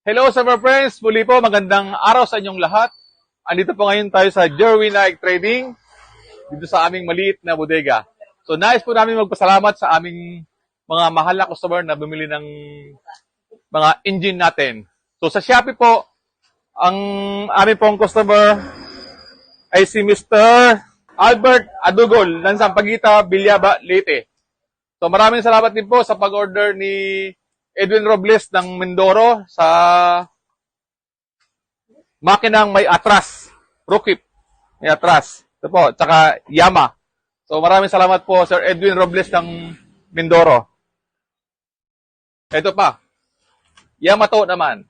Hello, Summer Friends! Muli po, magandang araw sa inyong lahat. Andito po ngayon tayo sa Jerwin Egg Trading, dito sa aming maliit na bodega. So, nais po namin magpasalamat sa aming mga mahal na customer na bumili ng mga engine natin. So, sa Shopee po, ang aming pong customer ay si Mr. Albert Adugol ng Sampaguita, Bilyaba, Leyte. So, maraming salamat din po sa pag-order ni Edwin Robles ng Mindoro sa makinang may atras, Rukip, may atras. Ito po, tsaka Yama. So maraming salamat po Sir Edwin Robles ng Mindoro. Ito pa, Yamato naman.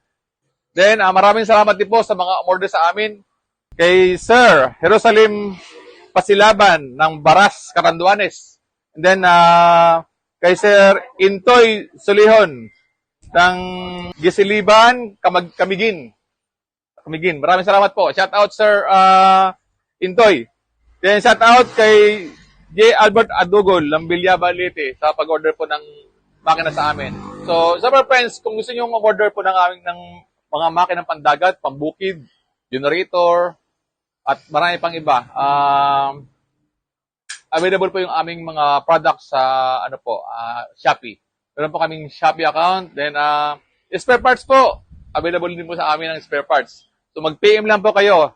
Then maraming salamat din po sa mga order sa amin kay Sir Jerusalem Pasilaban ng Baras, Caranduanes. And then kay Sir Intoy Solihon ng Gisiliban, Kamigin. Maraming salamat po. Shout out Sir Intoy. Then shout out kay J. Albert Adugol ng Bilyaba, Leyte sa pag-order po ng makina sa amin. So, Summer Friends, kung gusto niyo mag-order po ng aming ng mga makina pandagat, pambukid, generator, at marami pang iba, available po yung aming mga products sa Shopee. Meron po kaming Shopee account. Then, spare parts po. Available din po sa amin ng spare parts. So, mag-PM lang po kayo.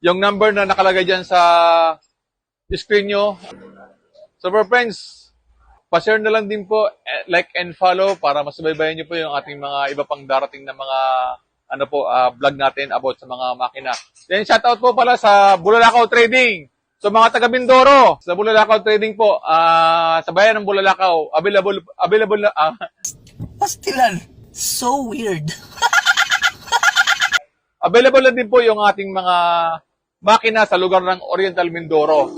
Yung number na nakalagay dyan sa screen nyo. So, for friends, pa-share na lang din po, like and follow para masubaybayan nyo po yung ating mga iba pang darating na mga vlog natin about sa mga makina. Then, shoutout po pala sa Bulalakaw Trading. So mga taga Mindoro, sa Bulalakaw Trading po, sa bayan ng Bulalakaw, available na Pastilan. So weird. available na din po yung ating mga makina sa lugar ng Oriental Mindoro.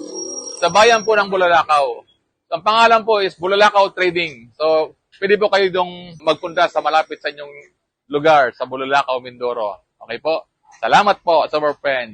Sa bayan po ng Bulalakaw. Ang pangalan po is Bulalakaw Trading. So pwede po kayo dong magpunta sa malapit sa inyong lugar sa Bulalakaw, Mindoro. Okay po? Salamat po, Summer Friends.